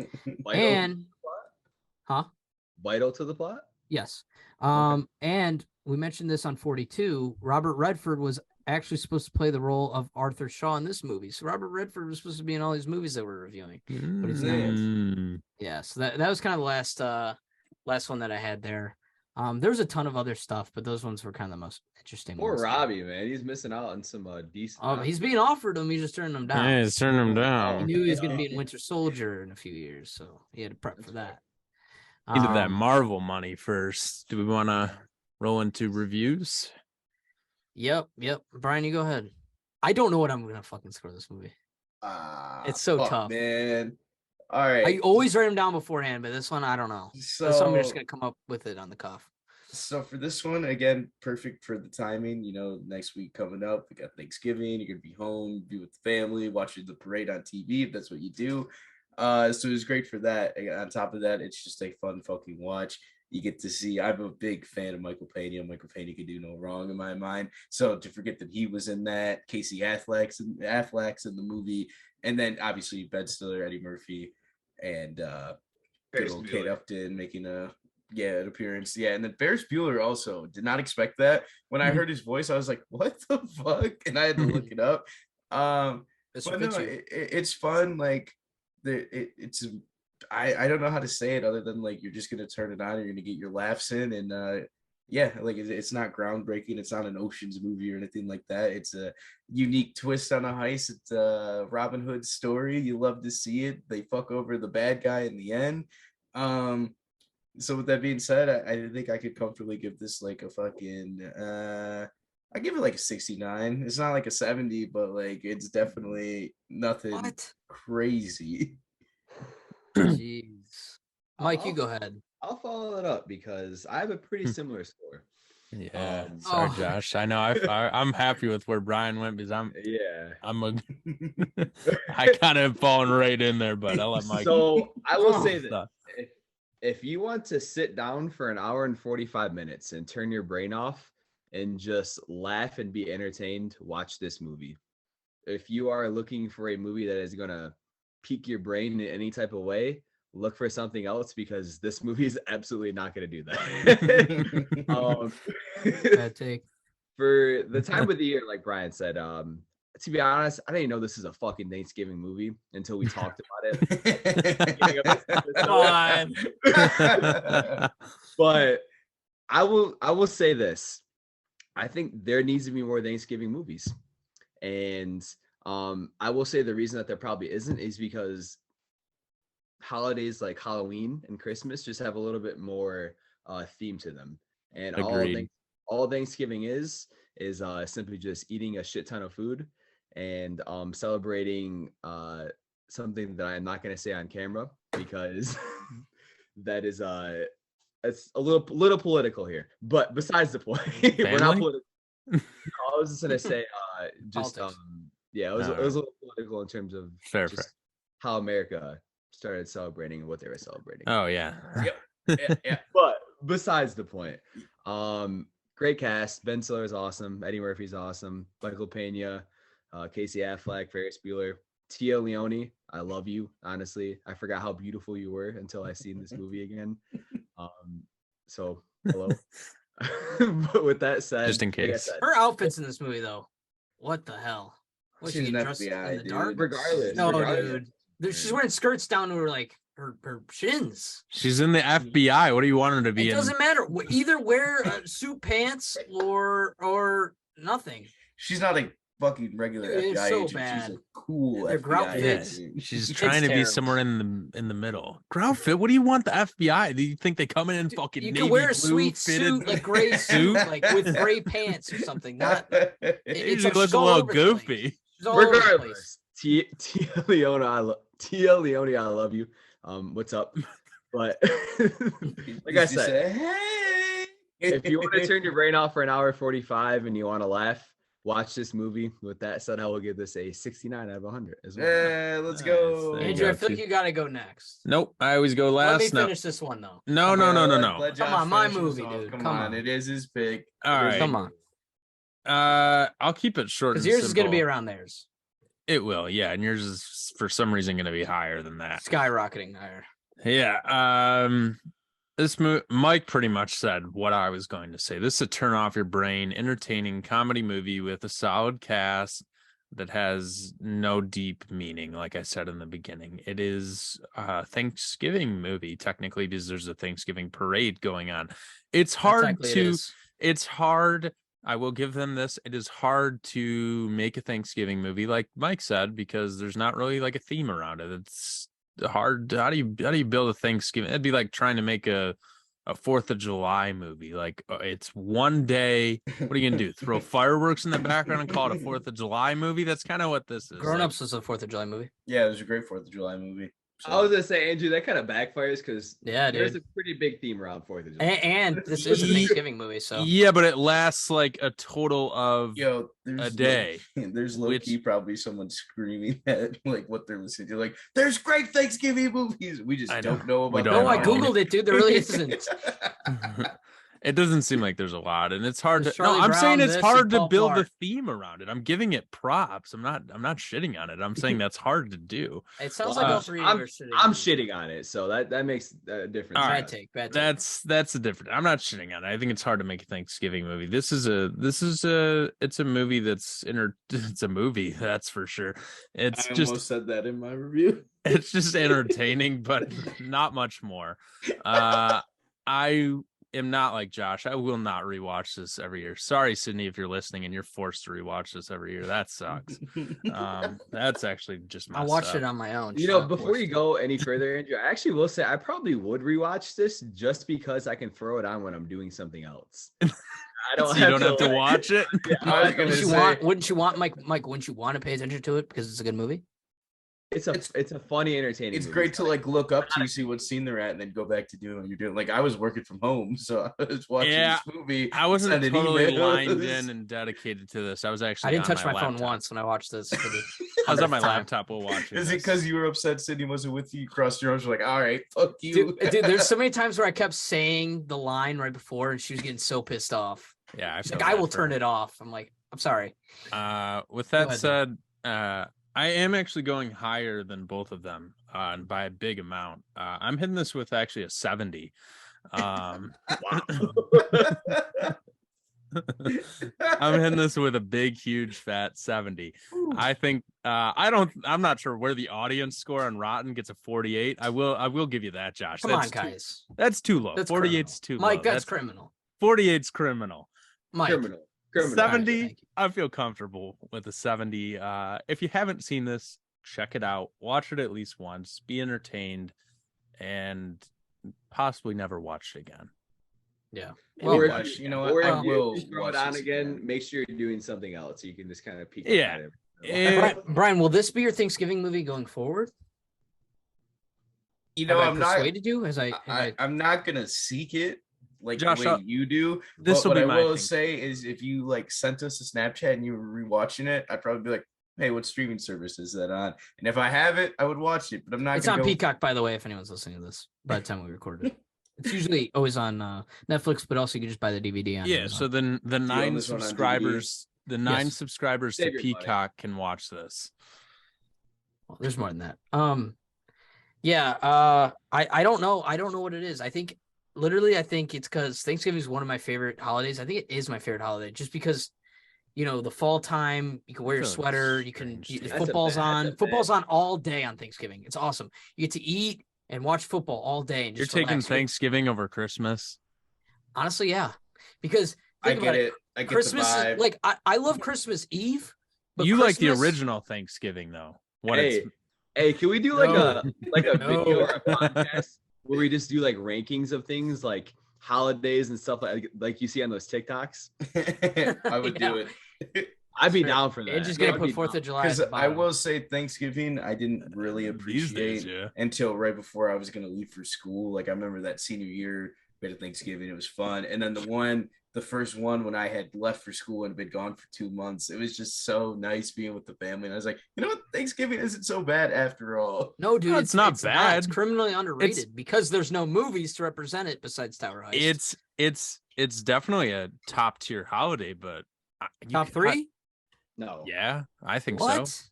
Vital to the plot? Yes. And we mentioned this on 42. Robert Redford was actually supposed to play the role of Arthur Shaw in this movie. So Robert Redford was supposed to be in all these movies that we're reviewing, but he's not. Yeah, so that was kind of the last one that I had there. There was a ton of other stuff, but those ones were kind of the most interesting. Poor Robbie, man, he's missing out on some decent. He's being offered them. He's just turning them down. Yeah, he's turning them down. He knew he was going to be in Winter Soldier in a few years, so he had to prep for that. He did that Marvel money first. Do we want to roll into reviews? Yep. Brian, you go ahead. I don't know what I'm gonna fucking score this movie. It's so tough, man. All right. I always write them down beforehand, but this one I don't know. So I'm just gonna come up with it on the cuff. So for this one, again, perfect for the timing. Next week coming up, we got Thanksgiving. You're gonna be home, be with the family, watching the parade on TV if that's what you do. So it was great for that. On top of that, it's just a fun fucking watch. You get to see, I'm a big fan of Michael Pena. Michael Pena could do no wrong in my mind. So to forget that he was in that, Casey Affleck's in the movie, and then obviously Ben Stiller, Eddie Murphy, and good old Kate Upton making a an appearance. Yeah, and then Ferris Bueller also did not expect that. When I heard his voice, I was like, "What the fuck?" And I had to look it up. But no, it's fun. Like it's I don't know how to say it other than like you're just gonna turn it on, you're gonna get your laughs in, and yeah, like it's not groundbreaking. It's not an Ocean's movie or anything like that. It's a unique twist on a heist. It's a Robin Hood story. You love to see it. They fuck over the bad guy in the end. So with that being said, I think I could comfortably give this like a fucking I give it like a 69. It's not like a 70, but like it's definitely nothing crazy. Jeez. Mike, you go ahead. I'll follow it up because I have a pretty similar score. Yeah, sorry, Josh. I know I'm happy with where Brian went because I kind of fallen right in there, but I'll let Mike. So I will say that if you want to sit down for an hour and 45 minutes and turn your brain off and just laugh and be entertained, watch this movie. If you are looking for a movie that is going to pique your brain in any type of way, look for something else because this movie is absolutely not going to do that. Bad take. For the time of the year, like Brian said, to be honest, I didn't know this is a fucking Thanksgiving movie until we talked about it. But I will say this. I think there needs to be more Thanksgiving movies. And I will say the reason that there probably isn't is because holidays like Halloween and Christmas just have a little bit more theme to them. And all Thanksgiving is simply just eating a shit ton of food and celebrating something that I'm not going to say on camera because that is it's a little political here. But besides the point, we're not political. I was just going to say just yeah, it was a little political in terms of fair. How America started celebrating and what they were celebrating. Oh yeah. Yeah. But besides the point, great cast. Ben Stiller is awesome. Eddie Murphy's awesome. Michael Pena, Casey Affleck, Ferris Bueller, Tia Leone. I love you. Honestly, I forgot how beautiful you were until I seen this movie again. So hello. But with that said, just in case, her outfits in this movie though, what the hell? Was she dressed in the dark? Regardless, dude. She's wearing skirts down to her like her shins. She's in the FBI. What do you want her to be? It doesn't matter. Either wear suit pants or nothing. She's not a fucking regular FBI agent. Bad. She's a cool FBI agent. She's trying to be somewhere in the middle. Groutfit. What do you want the FBI? Do you think they come in and fucking you navy can wear a blue sweet fitted suit, like gray suit, like with gray pants or something. Not it looks a little goofy. Regardless, Tia Leone, I love you. What's up? But like I said, hey, if you want to turn your brain off for an hour 45 and you want to laugh, watch this movie. With that said, I will give this a 69 out of 100 as well. Yeah, let's go. Andrew, I feel like you gotta go next. Nope, I always go last. Let me finish this one though. No. Come on, my movie, dude. Come on, it is his pick. All right, come on. I'll keep it short. Because yours is gonna be around theirs. It will, yeah, and yours is for some reason going to be higher than that. Skyrocketing higher. Yeah. Mike pretty much said what I was going to say. This is a turn off your brain, entertaining comedy movie with a solid cast that has no deep meaning. Like I said in the beginning, it is a Thanksgiving movie technically because there's a Thanksgiving parade going on. It's hard it's hard. I will give them this. It is hard to make a Thanksgiving movie, like Mike said, because there's not really like a theme around it. It's hard. How do you build a Thanksgiving? It'd be like trying to make a 4th of July movie. Like it's one day. What are you gonna do? Throw fireworks in the background and call it a 4th of July movie? That's kind of what this is. Grown Ups was a 4th of July movie. Yeah, it was a great 4th of July movie. So. I was gonna say, Andrew, that kind of backfires because there's a pretty big theme around 4th of July. And this is a Thanksgiving movie, so yeah, but it lasts like a total of a day. There's low key probably someone screaming at like what they're listening to. Like, there's great Thanksgiving movies. We just don't know about. No, I googled it, dude. There really isn't. It doesn't seem like there's a lot, and it's hard There's to. No, Charlie I'm saying Brown, it's this, hard and to Paul build Blart. the theme around it. I'm giving it props. I'm not shitting on it. I'm saying that's hard to do. It sounds Well, like all three of you are shitting. I'm on it. shitting on it, so that makes a difference. All Bad right. take. Bad take. That's a different. I'm not shitting on it. I think it's hard to make a Thanksgiving movie. It's a movie it's a movie, that's for sure. It's I just almost said that in my review. it's just entertaining, but not much more. I am not like Josh. I will not rewatch this every year. Sorry, Sydney, if you're listening and you're forced to rewatch this every year. That sucks. That's actually just I watched it on my own. You know, before you go any further, Andrew, I actually will say I probably would rewatch this just because I can throw it on when I'm doing something else. I don't. So you don't have to like- watch it. Yeah, I was gonna say, Wouldn't you want Mike? Wouldn't you want to pay attention to it because it's a good movie? it's a funny, entertaining. it's movie. great to like look up to see what scene they're at and then go back to doing what you're doing. Like I was working from home, so I was watching Yeah, this movie. I wasn't sending totally emails. lined in and dedicated to this. I was actually. I didn't on touch my phone laptop. once when I watched this. For the I was on my 100th time. laptop while watching. Is it this. because you were upset Sydney wasn't with you? You crossed your arms, you're like, all right, fuck you. Dude, there's so many times where I kept saying the line right before, and she was getting so pissed off. Yeah, She's like, "I will turn it off." I'm like, "I'm sorry." With Go that ahead, said, I am actually going higher than both of them by a big amount. I'm hitting this with actually a 70. I'm hitting this with a big, huge, fat 70. I think I'm not sure where the audience score on Rotten gets a 48. I will give you that, Josh. Come on, guys. That's too low. That's 48's too Mike, low. that's criminal. 48's criminal. Mike, Criminal. 70, Thank you. I feel comfortable with a 70. If you haven't seen this, check it out. Watch it at least once. Be entertained, and possibly never watch it again. Yeah. Well, Or watch, if you know or what? I if you will just throw watch it on this again. Make sure you're doing something else so you can just kind of peek. Yeah. at it. Brian, will this be your Thanksgiving movie going forward? You know, Have I I'm not. persuaded you? I'm not gonna seek it like Josh, the way you do. this But will what be I my will thing. say is, if you like sent us a Snapchat and you were rewatching it, I'd probably be like, "Hey, what streaming service is that on?" And if I have it, I would watch it. But I'm not. It's gonna on go... Peacock, by the way, if anyone's listening to this by the time we recorded it. It's usually always on Netflix, but also you can just buy the DVD on Yeah, Amazon. so then the own 9 this one on DVD? subscribers, Yes. to Save your money. Peacock can watch this. Well, there's more than that. I don't know. I don't know what it is. I think it's because Thanksgiving is one of my favorite holidays. I think it is my favorite holiday just because, the fall time, you can wear your Feel sweater, you can, strange, dude. football's That's a on. Football's on all day on Thanksgiving. It's awesome. You get to eat and watch football all day. And You're just taking relax. Thanksgiving over Christmas. Honestly, yeah. Because I think get about it. I get Christmas the is vibe. like I love Christmas Eve. But You like the Christmas- original Thanksgiving though. What Hey, it's hey, can we do like No. a No. video or a podcast where we just do like rankings of things like holidays and stuff like you see on those TikToks? I would do it. I'd be Sure. down for that. And just gonna I'd put be 4th down. of July. Because at the I bottom. will say Thanksgiving, I didn't really these days, appreciate yeah. until right before I was going to leave for school. Like I remember that senior year, we had a Thanksgiving. It was fun. And then the first one when I had left for school and had been gone for 2 months, it was just so nice being with the family. And I was like, you know what? Thanksgiving isn't so bad after all. No, dude, No, it's not bad. It's criminally underrated because there's no movies to represent it besides Tower Heist. It's definitely a top tier holiday, but Top 3. No. Yeah, I think What? so.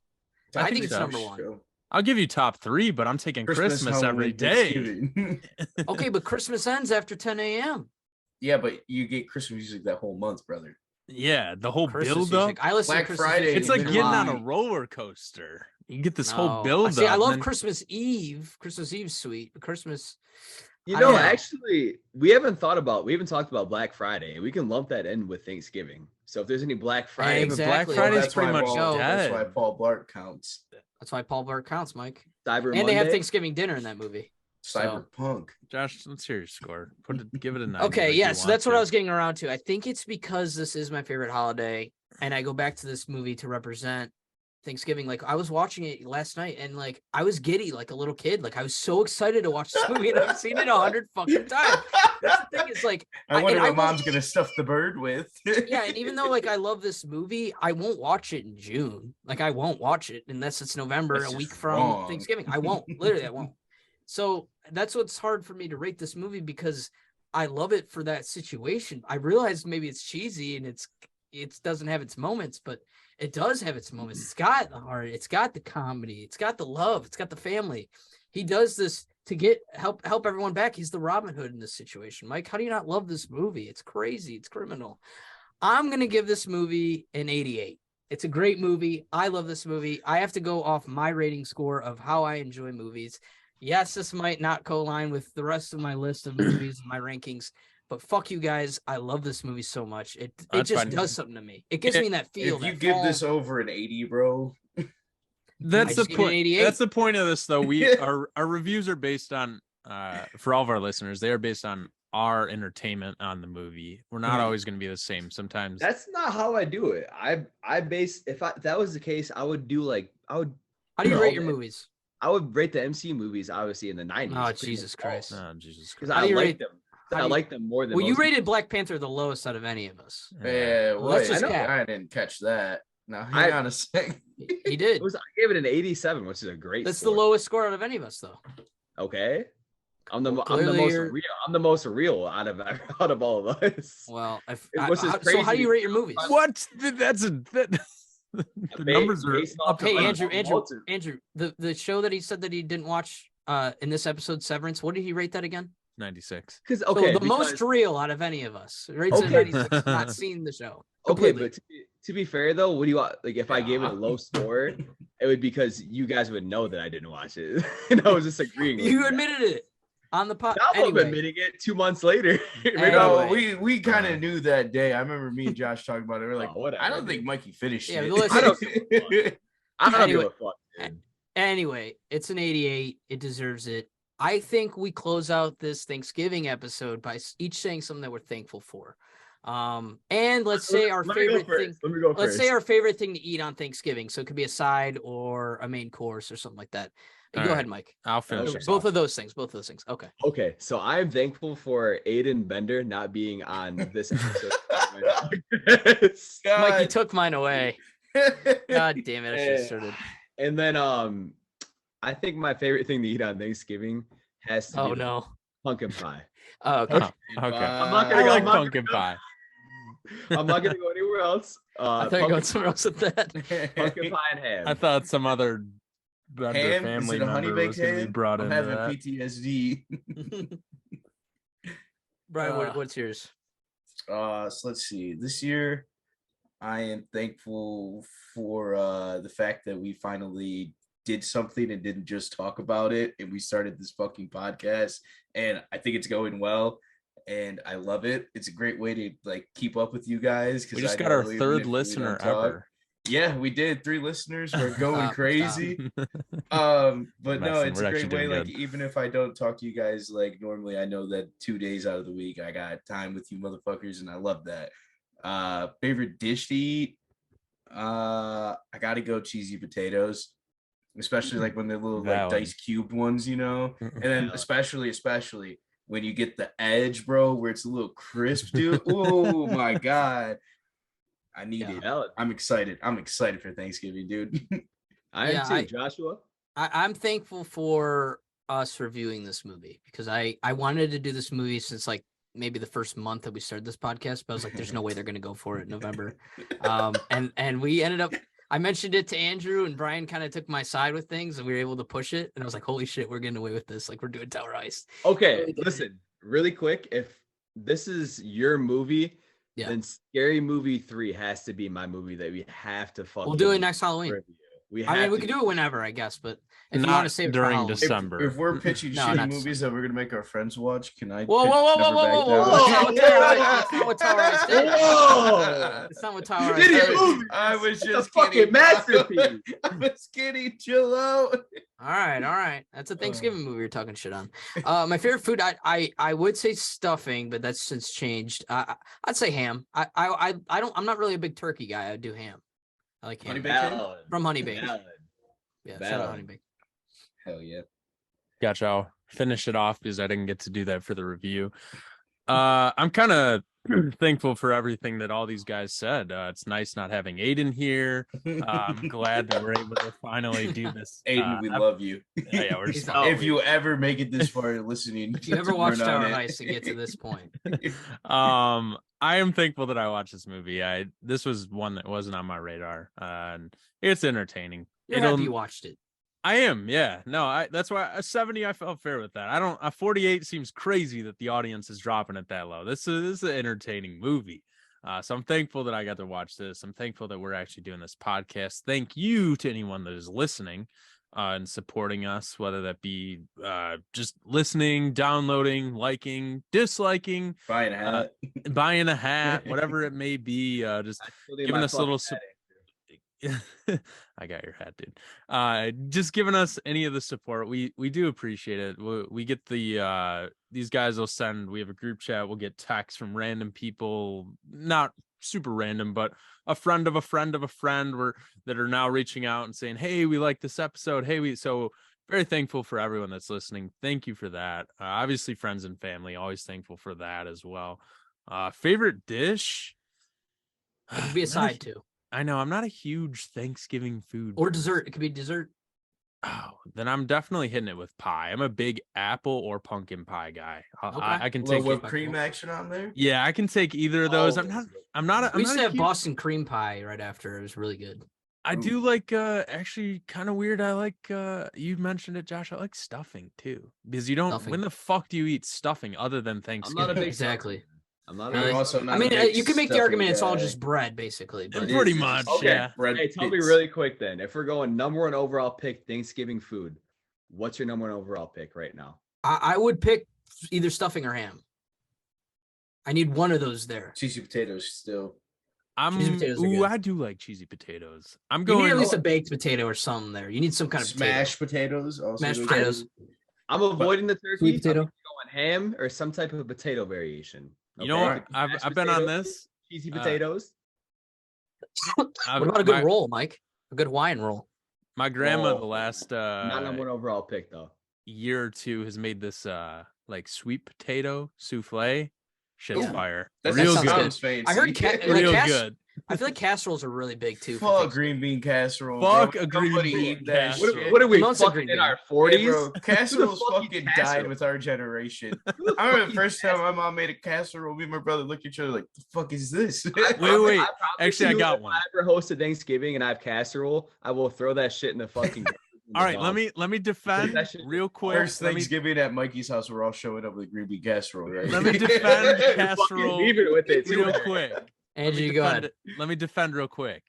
I think think it's so. number 1. I'll give you top 3, but I'm taking Christmas every Halloween, day. Thanksgiving. Okay, but Christmas ends after 10 a.m. Yeah, but you get Christmas music that whole month, brother. Yeah, the whole Christmas build up. music. I listen Black to Christmas Friday music It's like in getting on July. a roller coaster. You get this No. whole build up. See, I love and then- Christmas Eve. Christmas Eve's sweet. But Christmas. You I know, don't know. actually, we haven't talked about Black Friday. We can lump that in with Thanksgiving. So if there's any Black Friday, but Exactly. Black Friday's That's pretty why much Paul, That's why dead. Paul Blart counts. That's why Paul Blart counts, Mike. Cyber And Monday, they have Thanksgiving dinner in that movie. Cyberpunk. Josh, let's hear your score. Give it a 9. Okay, yeah, so that's what I was getting around to. I think it's because this is my favorite holiday, and I go back to this movie to represent Thanksgiving. Like I was watching it last night, and like I was giddy like a little kid. Like I was so excited to watch this movie, and I've seen it 100 fucking times. That's the thing. Is like I wonder and what mom's gonna stuff the bird with. yeah, and even though like I love this movie, I won't watch it in June. Like I won't watch it unless it's November, That's a week just from wrong. Thanksgiving. I won't. Literally, I won't. So that's what's hard for me to rate this movie because I love it for that situation. I realize maybe it's cheesy and it doesn't have its moments, but it does have its moments. It's got the heart, it's got the comedy, it's got the love, it's got the family. He does this to help everyone back. He's the Robin Hood in this situation. Mike, how do you not love this movie? It's crazy. It's criminal. I'm going to give this movie an 88. It's a great movie. I love this movie. I have to go off my rating score of how I enjoy movies. Yes, this might not co-line with the rest of my list of movies and my rankings, but fuck you guys. I love this movie so much. It just does something to me. It gives me that feel. If you give this over an 80, bro. That's the point. That's the point of this, though. Our reviews are based on, for all of our listeners, they are based on our entertainment on the movie. We're not always going to be the same. Sometimes that's not how I do it. I base, if that was the case, I would do How do you rate your movies? I would rate the MC movies obviously in the 90s. Oh, Jesus Christ. Oh, Jesus Christ. Because I like them. I like them more than Well, you rated Black Panther the lowest out of any of us. Yeah, well, that's just I didn't catch that. Now hang on a second. He did. I gave it an 87, which is a great That's score. the lowest score out of any of us, though. Okay. I'm the most real out of all of us. Well, so how do you rate your movies? What? The numbers are up. Hey, Andrew, the show that he said that he didn't watch in this episode, Severance, what did he rate that again? 96. Because most real out of any of us. Rates at 96. Not seen the show. Completely. Okay, but to be fair though, what do you want? Like, if I gave it a low score, it would be because you guys would know that I didn't watch it, and I was just agreeing. You admitted it on the pod. I'm admitting it 2 months later. We kind of knew that day. I remember me and Josh talking about it. We were like, I don't think Mikey finished it. I don't give a fuck. Anyway, it's an 88. It deserves it. I think we close out this Thanksgiving episode by each saying something that we're thankful for. And let's say our favorite thing. Let's say our favorite thing to eat on Thanksgiving. So it could be a side or a main course or something like that. Go ahead, Mike. I'll finish both of those things. Okay. Okay. So I'm thankful for Aiden Bender not being on this episode. Mike, you took mine away. God damn it! I should have started. And then I think my favorite thing to eat on Thanksgiving has to be pumpkin pie. Oh, okay. Okay. I like pumpkin pie. I'm not gonna go anywhere else. I thought you were going somewhere else with that. Pumpkin pie and ham. I thought some other family member was going to be brought in. I'm having PTSD. Brian, what's yours? So let's see. This year, I am thankful for the fact that we finally did something and didn't just talk about it, and we started this fucking podcast, and I think it's going well, and I love it. It's a great way to like keep up with you guys. We just got our third listener ever. Yeah, we did. 3 listeners. We're going crazy. But no, it's a great way. Like, even if I don't talk to you guys like normally, I know that 2 days out of the week I got time with you motherfuckers, and I love that. Favorite dish to eat? I gotta go cheesy potatoes, especially like when they're little like dice cubed ones, you know. And then especially when you get the edge, bro, where it's a little crisp, dude. Oh my god, I need it. I'm excited. I'm excited for Thanksgiving, dude. I am too, Joshua. I'm thankful for us reviewing this movie because I wanted to do this movie since like maybe the first month that we started this podcast, but I was like, there's no way they're going to go for it in November. And we ended up, I mentioned it to Andrew, and Brian kind of took my side with things, and we were able to push it. And I was like, holy shit, we're getting away with this. Like, we're doing Tower Heist. Okay, listen, really quick. If this is your movie, then Scary Movie 3 has to be my movie that we have to fucking. We'll do it next Halloween. Review. We can do it whenever, I guess, but if you want to save it during December. If we're pitching shitty movies that we're gonna make our friends watch, can I? Whoa! That's not what Tower Heist is. Whoa! It's not what Tower Heist is. I was just fucking masterpiece. I was kidding. Chill out. All right. That's a Thanksgiving movie you're talking shit on. My favorite food, I would say stuffing, but that's since changed. I'd say ham. I'm not really a big turkey guy. I'd do ham. I like ham. From Honey Baked. Yeah, shout out Honey Baked. Hell yeah. Gotcha. I'll finish it off because I didn't get to do that for the review. I'm kind of thankful for everything that all these guys said. It's nice not having Aiden here. I'm glad that we're able to finally do this. Aiden, we love you. Yeah, we're He's just If you ever make it this far listening, If you ever watched Tower Heist and get to this point, I am thankful that I watched this movie. This was one that wasn't on my radar, and it's entertaining. you're happy you watched it. I am, yeah. No, that's why a 70 I felt fair with that. I don't a 48 seems crazy that the audience is dropping it that low. This is an entertaining movie. So I'm thankful that I got to watch this. I'm thankful that we're actually doing this podcast. Thank you to anyone that is listening and supporting us, whether that be just listening, downloading, liking, disliking, buying a hat, whatever it may be. Just giving us a little I got your hat, dude. Just giving us any of the support. We do appreciate it. We get these guys will send, we have a group chat, we'll get texts from random people, not super random, but a friend of a friend of a friend that are now reaching out and saying, hey, we like this episode. So very thankful for everyone that's listening. Thank you for that. Obviously friends and family, always thankful for that as well. Favorite dish? It could be a side too. I know I'm not a huge Thanksgiving food or person. dessert. It could be dessert. Oh, then I'm definitely hitting it with pie. I'm a big apple or pumpkin pie guy. Okay. I can little take whipped cream action on there. Yeah, I can take either of those. I'm not. We used to have Boston cream pie right after. It was really good. I do like actually kind of weird. I like you mentioned it, Josh. I like stuffing too, because you don't. When the fuck do you eat stuffing other than Thanksgiving? I'm not a big exactly. I'm not. Really? I mean, you can make the argument it's all just bread, basically. But pretty much, okay. Yeah. Bread. Hey, tell me really quick then. If we're going number one overall pick Thanksgiving food, what's your number one overall pick right now? I would pick either stuffing or ham. I need one of those there. Cheesy potatoes still. Cheesy potatoes are good. I do like cheesy potatoes. I'm going. You need at going least a baked potato or something there. You need some kind of smashed potatoes. Mashed potatoes. I'm avoiding the turkey. Sweet potato. I'm going ham or some type of potato variation. You know what? I've been on this. Cheesy potatoes. What about a good roll, Mike? A good Hawaiian roll. My grandma, the last not number one overall pick though. Year or two, has made this like sweet potato souffle. Shit's fire. That's real good. Fancy. I heard real good. I feel like casseroles are really big too. Fuck green bean casserole. Fuck a green bean casserole. What are we fucking in our 40s? Hey, bro, casseroles fucking died with our generation. I remember the first time my mom made a casserole, me and my brother looked at each other like, the fuck is this? Wait. Actually, I got one. If I ever hosted Thanksgiving and I have casserole, I will throw that shit in the fucking. All right, let me defend real quick. First Thanksgiving at Mikey's house, we're all showing up with green bean casserole, right? Let me defend casserole with it real quick. Angie, go ahead. Let me defend real quick.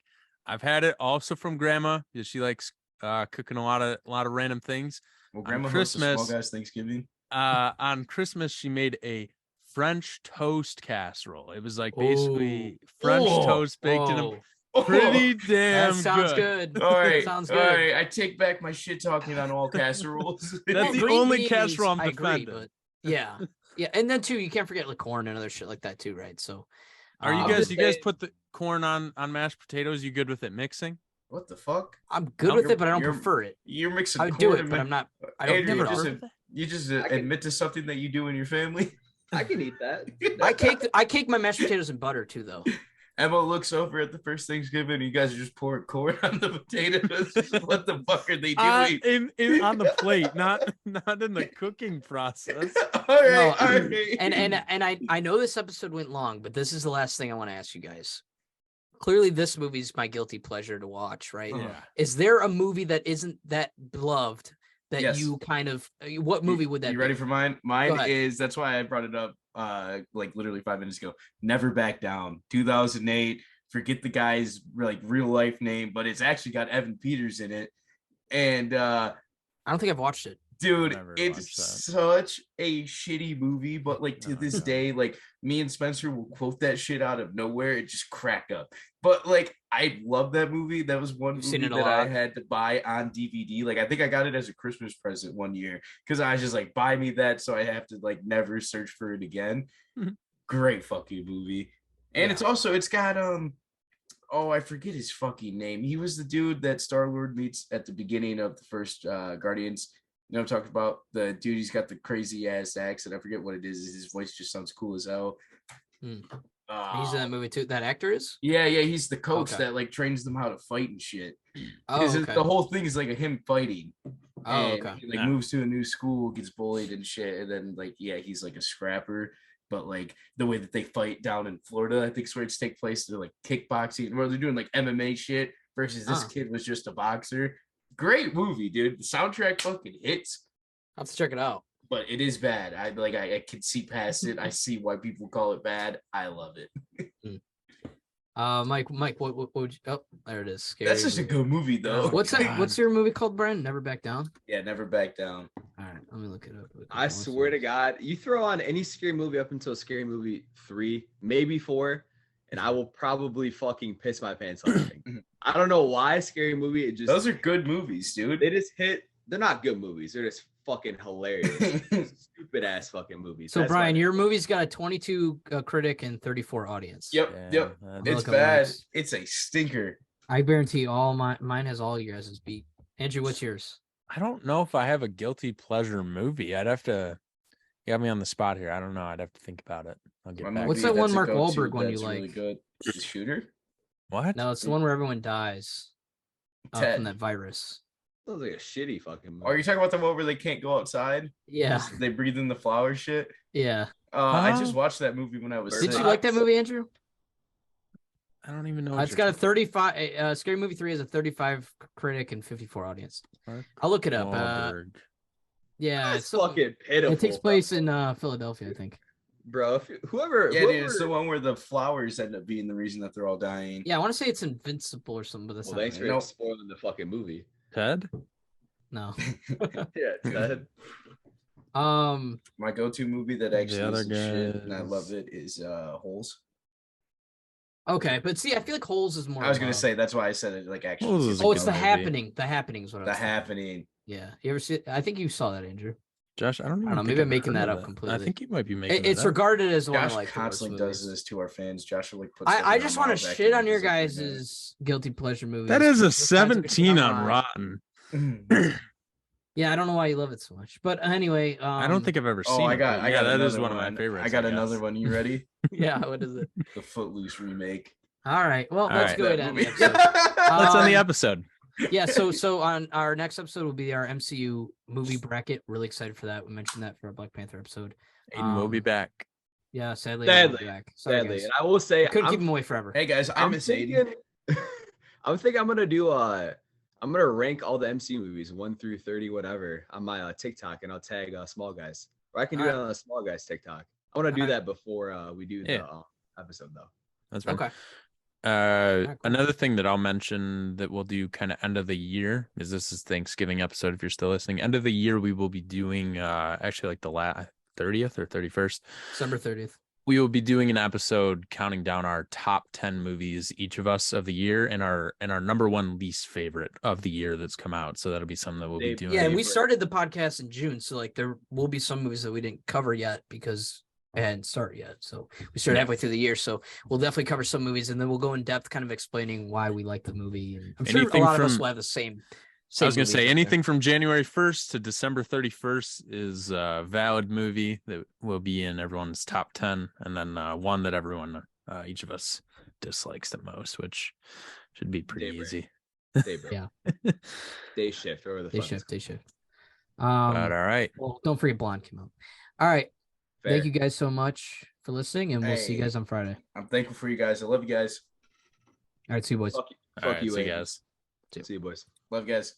I've had it also from Grandma because she likes cooking a lot of random things. Well, Grandma hosts a small guys Thanksgiving. On Christmas, she made a French toast casserole. It was like basically French toast baked in a pretty damn that sounds good. All right, sounds good. All right, I take back my shit talking on all casseroles. That's the only casserole I'm defending. But yeah, and then too, you can't forget like corn and other shit like that too, right? So, are you guys? You guys put the corn on mashed potatoes? You good with it mixing? What the fuck? I'm good with it, but I don't prefer it. You're mixing. I would do it, but I'm not. I don't Andrew, you just admit to something that you do in your family. I can eat that. I cake my mashed potatoes in butter too, though. Emma looks over at the first Thanksgiving. You guys are just pouring corn on the potatoes. What the fuck are they doing? On the plate, not in the cooking process. All right. And I know this episode went long, but this is the last thing I want to ask you guys. Clearly, this movie's my guilty pleasure to watch, right? Yeah. Is there a movie that isn't that beloved that you kind of? What movie would that be? You ready for mine? Mine is. That's why I brought it up. Like literally 5 minutes ago. Never Back Down. 2008. Forget the guy's like real life name, but it's actually got Evan Peters in it. And I don't think I've watched it. Dude, it's such a shitty movie, but like to this day, like me and Spencer will quote that shit out of nowhere. It just crack up. But like I love that movie. That was one movie that I had to buy on DVD. Like I think I got it as a Christmas present one year because I was just like, buy me that so I have to like never search for it again. Great fucking movie. And it's got oh, I forget his fucking name. He was the dude that Star-Lord meets at the beginning of the first Guardians. You know what I'm talking about? The dude, he's got the crazy ass accent. I forget what it is. His voice just sounds cool as hell. He's in that movie too. That actor is? Yeah, he's the coach Okay. that like trains them how to fight and shit. Oh, Because okay. the whole thing is like him fighting. Oh, And okay. he like moves to a new school, gets bullied and shit, and then like he's like a scrapper. But like the way that they fight down in Florida, I think is where it's take place. They're like kickboxing, where they're doing like MMA shit versus this kid was just a boxer. Great movie, dude. The soundtrack fucking hits. I'll have to check it out. But it is bad. I can see past it. I see why people call it bad. I love it. Mike, what would you? Oh, there it is. Scary That's just a good movie though. What's your movie called, Brian? Never Back Down. Yeah, Never Back Down. All right, let me look it up. I swear to God, you throw on any scary movie up until Scary Movie 3, maybe 4, and I will probably fucking piss my pants laughing. I don't know why Scary Movie. Those are good movies, dude. They just hit. They're not good movies. They're just fucking hilarious. Stupid ass fucking movies. So, Brian, your movie's got a 22 critic and 34 audience. Yep. It's bad. It's a stinker. I guarantee mine has all your guys' beat. Andrew, what's yours? I don't know if I have a guilty pleasure movie. I'd have to. You got me on the spot here. I don't know. I'd have to think about it. I'll get back. What's that one Mark Wahlberg one you like? Really good. The Shooter? What? No, it's the one where everyone dies from that virus. Sounds like a shitty fucking movie. Are you talking about the one where they can't go outside? Yeah. They breathe in the flower shit? Yeah. I just watched that movie when I was Did you like that movie, Andrew? I don't even know. It's got a 35. Scary Movie 3 has a 35 critic and 54 audience. I'll look it up. Yeah, it's fucking pitiful. It takes place in Philadelphia, I think. Bro, whoever. Dude, it's the one where the flowers end up being the reason that they're all dying. Yeah, I want to say it's Invincible or something, but that's thanks for spoiling the fucking movie. Ted? No. Yeah, Ted. My go-to movie that actually other is shit, and I love it, is Holes. Okay, but see, I feel like Holes is more. I was gonna say that's why I said it. Like actually, it's The Happening. The Happening is what I was Happening. Yeah, you ever see? I think you saw that, Andrew. Josh, I don't know. Maybe I'm making that up completely. I think you might be making. It's regarded as one Josh of like constantly does this to our fans. Josh will like put. I just want to shit on your guys' guilty pleasure movies. That is a 17 on Rotten. Yeah, I don't know why you love it so much, but anyway, I don't think I've ever seen. I got that is one of my favorites. I got another one. You ready? Yeah, what is it? The Footloose remake. All right, well, let's go ahead and end the episode. Let's end the episode. Yeah, so on our next episode will be our MCU movie bracket. Really excited for that. We mentioned that for our Black Panther episode. Aiden will be back. Yeah, sadly. Back. Sadly, and I will say I couldn't keep him away forever. Hey guys, I miss Aiden. I'm thinking I'm gonna do I'm gonna rank all the MCU movies 1 through 30, whatever, on my TikTok, and I'll tag Small Guys. Or I can do it on the Small Guys TikTok. I want to do that before we do the episode, though. That's right. Okay. Another thing that I'll mention that we'll do kind of end of the year is this is Thanksgiving episode. If you're still listening, end of the year, we will be doing actually like the 30th or 31st, December 30th. We will be doing an episode counting down our top 10 movies, each of us of the year, and our number one least favorite of the year that's come out. So that'll be something that we'll be doing. Yeah, and we started the podcast in June, so like there will be some movies that we didn't cover yet because it hadn't started yet. So we started halfway through the year, so we'll definitely cover some movies, and then we'll go in depth, kind of explaining why we like the movie. And I'm sure a lot of us will have the same. I was going to say anything from January 1st to December 31st is a valid movie that will be in everyone's top 10. And then one that everyone, each of us dislikes the most, which should be pretty easy. Yeah. Day shift. Or the Day shift. All right. Well, don't forget Blonde came out. All right. Fair. Thank you guys so much for listening, and we'll see you guys on Friday. I'm thankful for you guys. I love you guys. All right. See you, boys. Fuck you, see you guys. See you, boys. Love you guys.